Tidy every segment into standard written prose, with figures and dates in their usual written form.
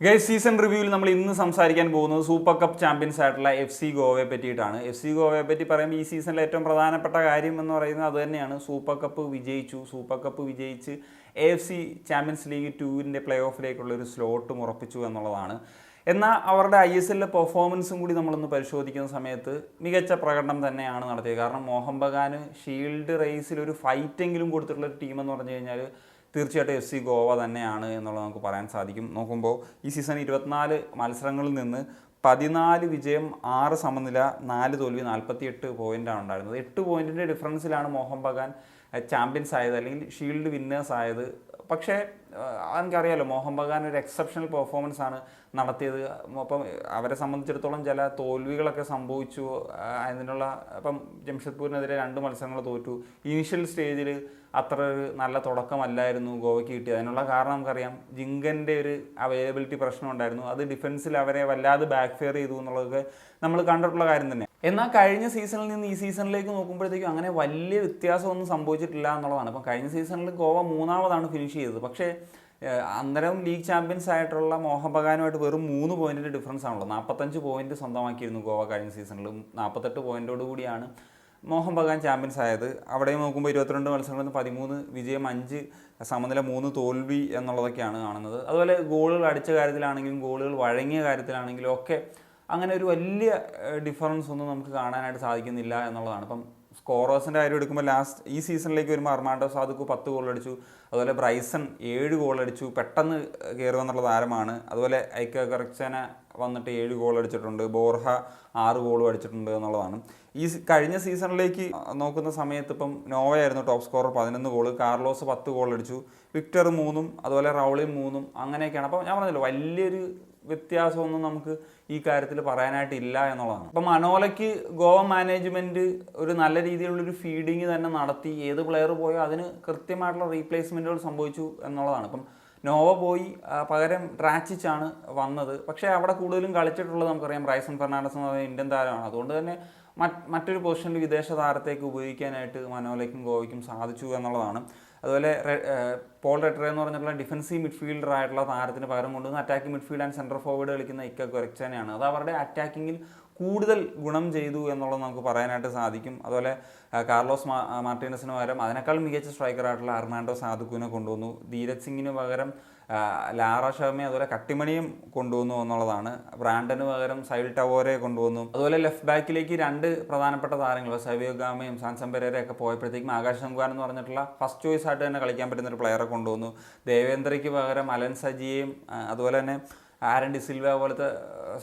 Guys, season റിവ്യൂവിൽ നമ്മൾ ഇന്ന് സംസാരിക്കാൻ പോകുന്നത് സൂപ്പർ കപ്പ് ചാമ്പ്യൻസ് ആയിട്ടുള്ള FC ഗോവയെ പറ്റിയിട്ടാണ്. FC ഗോവയെ പറ്റി പറയുമ്പോൾ ഈ സീസണിലെ ഏറ്റവും പ്രധാനപ്പെട്ട കാര്യം എന്ന് പറയുന്നത് അത് തന്നെയാണ്. സൂപ്പർ കപ്പ് വിജയിച്ച് AFC ചാമ്പ്യൻസ് ലീഗ് 2 പ്ലേ ഓഫിലേക്കുള്ള ഒരു സ്ലോട്ടും ഉറപ്പിച്ചു എന്നുള്ളതാണ്. എന്നാൽ അവരുടെ ISL പെർഫോമൻസും കൂടി നമ്മളൊന്ന് പരിശോധിക്കുന്ന സമയത്ത് മികച്ച പ്രകടനം തന്നെയാണ് നടത്തിയത്. കാരണം മോഹൻ ബഗാന് ഷീൽഡ് റേസിൽ ഒരു ഫൈറ്റെങ്കിലും കൊടുത്തിട്ടുള്ള ഒരു ടീം എന്ന് പറഞ്ഞു കഴിഞ്ഞാൽ തീർച്ചയായിട്ടും FC ഗോവ തന്നെയാണ് എന്നുള്ളത് നമുക്ക് പറയാൻ സാധിക്കും. നോക്കുമ്പോൾ ഈ സീസൺ 24 മത്സരങ്ങളിൽ നിന്ന് 14 വിജയം, 6 സമനില, 4 തോൽവി, 48 പോയിൻ്റാണ് ഉണ്ടായിരുന്നത്. 8 പോയിൻറ്റിൻ്റെ ഡിഫറൻസിലാണ് മോഹൻ ബഗാൻ ചാമ്പ്യൻസ് ആയത്, അല്ലെങ്കിൽ ഷീൽഡ് വിന്നേഴ്സ് ആയത്. പക്ഷേ എനിക്കറിയാമല്ലോ, മോഹൻ ബഗാൻ ഒരു എക്സെപ്ഷണൽ പെർഫോമൻസ് ആണ് നടത്തിയത്. അപ്പം അവരെ സംബന്ധിച്ചിടത്തോളം ചില തോൽവികളൊക്കെ സംഭവിച്ചു. അതിനുള്ള ഇപ്പം ജംഷഡ്പൂരിനെതിരെ 2 മത്സരങ്ങൾ തോറ്റു. ഇനീഷ്യൽ സ്റ്റേജിൽ അത്ര ഒരു നല്ല തുടക്കമല്ലായിരുന്നു ഗോവയ്ക്ക് കിട്ടിയത്. അതിനുള്ള കാരണം നമുക്കറിയാം, ജിങ്കൻ്റെ ഒരു അവൈലബിലിറ്റി പ്രശ്നം ഉണ്ടായിരുന്നു. അത് ഡിഫൻസിൽ അവരെ വല്ലാതെ ബാക്ക് ഫെയർ ചെയ്തു എന്നുള്ളതൊക്കെ നമ്മൾ കണ്ടിട്ടുള്ള കാര്യം തന്നെ. എന്നാൽ കഴിഞ്ഞ സീസണിൽ നിന്ന് ഈ സീസണിലേക്ക് നോക്കുമ്പോഴത്തേക്കും അങ്ങനെ വലിയ വ്യത്യാസമൊന്നും സംഭവിച്ചിട്ടില്ല എന്നുള്ളതാണ്. അപ്പം കഴിഞ്ഞ സീസണിൽ ഗോവ 3ാമതാണ് ഫിനിഷ് ചെയ്തത്. പക്ഷേ അന്നേരം ലീഗ് ചാമ്പ്യൻസ് ആയിട്ടുള്ള മോഹൻ ബഗാനുമായിട്ട് വെറും 3 പോയിൻറ്റിൻ്റെ ഡിഫറൻസ് ആണല്ലോ. 45 പോയിൻറ്റ് സ്വന്തമാക്കിയിരുന്നു ഗോവ കഴിഞ്ഞ സീസണിലും. 48 പോയിൻറ്റോട് കൂടിയാണ് മോഹൻ ബഗാൻ ചാമ്പ്യൻസ് ആയത്. അവിടെ നോക്കുമ്പോൾ 22 മത്സരങ്ങളിൽ നിന്ന് 13 വിജയം, 5 സമനില, 3 തോൽവി എന്നുള്ളതൊക്കെയാണ് കാണുന്നത്. അതുപോലെ ഗോളുകൾ അടിച്ച കാര്യത്തിലാണെങ്കിലും ഗോളുകൾ വഴങ്ങിയ കാര്യത്തിലാണെങ്കിലും ഒക്കെ അങ്ങനെ ഒരു വലിയ ഡിഫറൻസ് ഒന്നും നമുക്ക് കാണാനായിട്ട് സാധിക്കുന്നില്ല എന്നുള്ളതാണ്. ഇപ്പം സ്കോറേഴ്സിൻ്റെ കാര്യം എടുക്കുമ്പോൾ ഈ സീസണിലേക്ക് വരുമ്പോൾ അർമാൻഡോ സാദിഖു 10 ഗോൾ അടിച്ചു. അതുപോലെ ബ്രൈസൺ 7 ഗോൾ അടിച്ചു. പെട്ടെന്ന് കയറുക എന്നുള്ള താരമാണ്. അതുപോലെ ഐക്യ കറക്സന വന്നിട്ട് 7 ഗോൾ അടിച്ചിട്ടുണ്ട്. ബോർഹ 6 ഗോളും അടിച്ചിട്ടുണ്ട് എന്നുള്ളതാണ്. ഈ കഴിഞ്ഞ സീസണിലേക്ക് നോക്കുന്ന സമയത്ത് ഇപ്പം നോവയായിരുന്നു top scorer, 11 goal. Carlos 10 goal അടിച്ചു. വിക്ടർ 3, അതുപോലെ റൗളിൻ 3, അങ്ങനെയൊക്കെയാണ്. അപ്പം ഞാൻ പറഞ്ഞല്ലോ, വലിയൊരു വ്യത്യാസമൊന്നും നമുക്ക് ഈ കാര്യത്തിൽ പറയാനായിട്ടില്ല എന്നുള്ളതാണ്. അപ്പം മനോലയ്ക്ക് ഗോവ മാനേജ്മെൻറ്റ് ഒരു നല്ല രീതിയിലുള്ളൊരു ഫീഡിങ് തന്നെ നടത്തി. ഏത് പ്ലെയർ പോയോ അതിന് കൃത്യമായിട്ടുള്ള റീപ്ലേസ്മെൻറ്റുകൾ സംഭവിച്ചു എന്നുള്ളതാണ്. ഇപ്പം നോവ പോയി, പകരം ഡ്രാച്ചിച്ചാണ് വന്നത്. പക്ഷേ അവിടെ കൂടുതലും കളിച്ചിട്ടുള്ളത് നമുക്കറിയാം ബ്രൈസൺ ഫെർണാണ്ടസ് എന്ന് പറയുന്ന ഇന്ത്യൻ താരമാണ്. അതുകൊണ്ട് തന്നെ മറ്റൊരു പൊസിഷനിൽ വിദേശ താരത്തേക്ക് ഉപയോഗിക്കാനായിട്ട് മനോലയ്ക്കും ഗോവയ്ക്കും സാധിച്ചു എന്നുള്ളതാണ്. അതുപോലെ പോൾ റെട്രെ എന്ന് പറഞ്ഞിട്ടുള്ള ഡിഫൻസീവ് മിഡ്ഫീൽഡർ ആയിട്ടുള്ള താരത്തിന് പകരം കൊണ്ടുവന്ന് attacking midfield and central forward കളിക്കുന്ന ഇക്ക കൊറക്സാനയാണ്. അത് അവരുടെ അറ്റാക്കിങ്ങിൽ കൂടുതൽ ഗുണം ചെയ്തു എന്നുള്ളത് നമുക്ക് പറയാനായിട്ട് സാധിക്കും. അതുപോലെ കാർലോസ് മാർട്ടിനസിന് പകരം അതിനേക്കാൾ മികച്ച സ്ട്രൈക്കറായിട്ടുള്ള അർമാൻഡോ സാദിഖുവിനെ കൊണ്ടുവന്നു. ധീരജ് സിംഗിന് പകരം ലാറ ശർമ്മയെ, അതുപോലെ കട്ടിമണിയും കൊണ്ടുവന്നു എന്നുള്ളതാണ്. ബ്രാൻഡന് പകരം സൈൽ ടവോരെ കൊണ്ടുവന്നു. അതുപോലെ ലെഫ്റ്റ് ബാക്കിലേക്ക് 2 പ്രധാനപ്പെട്ട താരങ്ങൾ സവിയോ ഗാമയും സാൻസം പെരേരയൊക്കെ പോയപ്പോഴത്തേക്കും ആകാശ് ശങ്കുവാൻ എന്ന് പറഞ്ഞിട്ടുള്ള ഫസ്റ്റ് ചോയ്സ് ആയിട്ട് തന്നെ കളിക്കാൻ പറ്റുന്ന ഒരു പ്ലെയറെ കൊണ്ടുവന്നു. ദേവേന്ദ്രയ്ക്ക് പകരം അലൻ സജിയെയും അതുപോലെ തന്നെ ആരൻ ഡിസിൽവ പോലത്തെ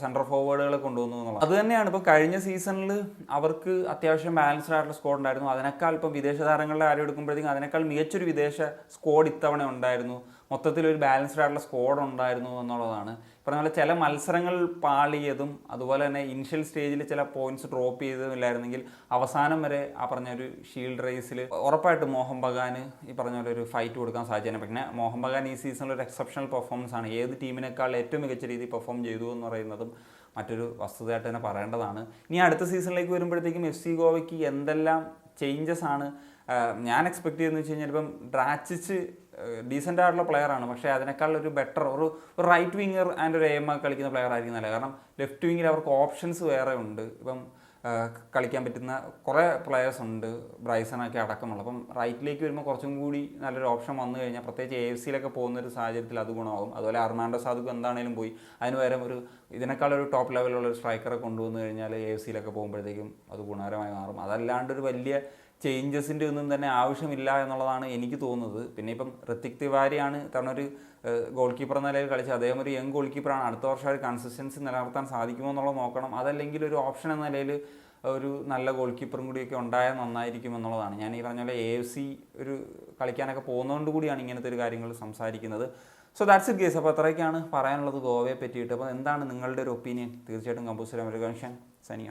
സെൻട്രൽ ഫോർവേഡുകളെ കൊണ്ടുവന്നു എന്നുള്ളത്. അത് തന്നെയാണ് ഇപ്പോൾ കഴിഞ്ഞ സീസണിൽ അവർക്ക് അത്യാവശ്യം ബാലൻസ്ഡ് ആയിട്ടുള്ള സ്ക്വാഡ് ഉണ്ടായിരുന്നു. അതിനേക്കാൾ ഇപ്പം വിദേശ താരങ്ങളുടെ കാര്യം എടുക്കുമ്പോഴത്തേക്കും അതിനേക്കാൾ മികച്ചൊരു വിദേശ സ്ക്വാഡ് ഇത്തവണ ഉണ്ടായിരുന്നു. മൊത്തത്തിലൊരു ബാലൻസ്ഡ് ആയിട്ടുള്ള സ്ക്വാഡ് ഉണ്ടായിരുന്നു എന്നുള്ളതാണ്. പറഞ്ഞ പോലെ ചില മത്സരങ്ങൾ പാളിയതും അതുപോലെ തന്നെ ഇനിഷ്യൽ സ്റ്റേജിൽ ചില പോയിന്റ്സ് ഡ്രോപ്പ് ചെയ്തതും ഇല്ലായിരുന്നെങ്കിൽ അവസാനം വരെ ആ പറഞ്ഞ ഒരു ഷീൽഡ് റേസിൽ ഉറപ്പായിട്ടും മോഹൻ ബഗാന് ഈ പറഞ്ഞ പോലെ ഒരു ഫൈറ്റ് കൊടുക്കാൻ സാധിച്ചേനെ. പിന്നെ മോഹൻ ബഗാൻ ഈ സീസണിൽ ഒരു എക്സെപ്ഷണൽ പെർഫോമൻസ് ആണ്. ഏത് ടീമിനേക്കാൾ ഏറ്റവും മികച്ച രീതിയിൽ പെർഫോം ചെയ്തു എന്ന് പറയുന്നതും മറ്റൊരു വസ്തുതയായിട്ട് തന്നെ പറയേണ്ടതാണ്. ഇനി അടുത്ത സീസണിലേക്ക് വരുമ്പോഴത്തേക്കും FC ഗോവയ്ക്ക് എന്തെല്ലാം ചേഞ്ചസ് ആണ് ഞാൻ എക്സ്പെക്ട് ചെയ്യുന്നത് വെച്ച് കഴിഞ്ഞാൽ, ഇപ്പം ഡ്രാച്ചിച്ച് ഡീസൻ്റ് ആയിട്ടുള്ള പ്ലെയറാണ്. പക്ഷേ അതിനേക്കാൾ ഒരു ബെറ്റർ ഒരു റൈറ്റ് വിങ്ങർ ആൻഡ് ഒരു AMR കളിക്കുന്ന പ്ലെയർ ആയിരിക്കും നല്ലത്. കാരണം ലെഫ്റ്റ് വിങ്ങിൽ അവർക്ക് ഓപ്ഷൻസ് വേറെ ഉണ്ട്. ഇപ്പം കളിക്കാൻ പറ്റുന്ന കുറേ പ്ലെയേഴ്സ് ഉണ്ട്, ബ്രൈസണൊക്കെ അടക്കമുള്ള. അപ്പം റൈറ്റിലേക്ക് വരുമ്പോൾ കുറച്ചും കൂടി നല്ലൊരു ഓപ്ഷൻ വന്നു കഴിഞ്ഞാൽ, പ്രത്യേകിച്ച് AFCയിലൊക്കെ പോകുന്നൊരു സാഹചര്യത്തിൽ അത് ഗുണമാകും. അതുപോലെ അർമാൻഡോ സാദിഖു എന്താണേലും പോയി, അതിന് പകരം ഇതിനേക്കാളൊരു ടോപ്പ് ലെവലുള്ള ഒരു സ്ട്രൈക്കറെ കൊണ്ടുവന്നു കഴിഞ്ഞാൽ AFCയിലൊക്കെ പോകുമ്പോഴത്തേക്കും അത് ഗുണകരമായി മാറും. അതല്ലാണ്ടൊരു വലിയ ചേഞ്ചസിൻ്റെ ഒന്നും തന്നെ ആവശ്യമില്ല എന്നുള്ളതാണ് എനിക്ക് തോന്നുന്നത്. പിന്നെ ഇപ്പം ഋത്തിക് തിവാരിയാണ് തവണ ഒരു ഗോൾ കീപ്പർ എന്ന നിലയിൽ കളിച്ചത്. അദ്ദേഹം ഒരു യങ് ഗോൾ കീപ്പറാണ്. അടുത്ത വർഷം ഒരു കൺസിസ്റ്റൻസി നിലനിർത്താൻ സാധിക്കുമോ എന്നുള്ളത് നോക്കണം. അതല്ലെങ്കിൽ ഒരു ഓപ്ഷൻ എന്ന നിലയിൽ ഒരു നല്ല ഗോൾ കീപ്പറും കൂടിയൊക്കെ ഉണ്ടായാൽ നന്നായിരിക്കും എന്നുള്ളതാണ്. ഞാൻ ഈ പറഞ്ഞ പോലെ AFC ഒരു കളിക്കാനൊക്കെ പോകുന്നതുകൊണ്ട് കൂടിയാണ് ഇങ്ങനത്തെ ഒരു കാര്യങ്ങൾ സംസാരിക്കുന്നത്. So that's it guys. അപ്പോൾ അത്രയൊക്കെയാണ് പറയാനുള്ളത് ഗോവയെ പറ്റിയിട്ട്. അപ്പോൾ എന്താണ് നിങ്ങളുടെ ഒരു ഒപ്പീനിയൻ? തീർച്ചയായിട്ടും കമ്പോസ് ചെയ്യാൻ ഒരു കൺഷൻ സനിയ.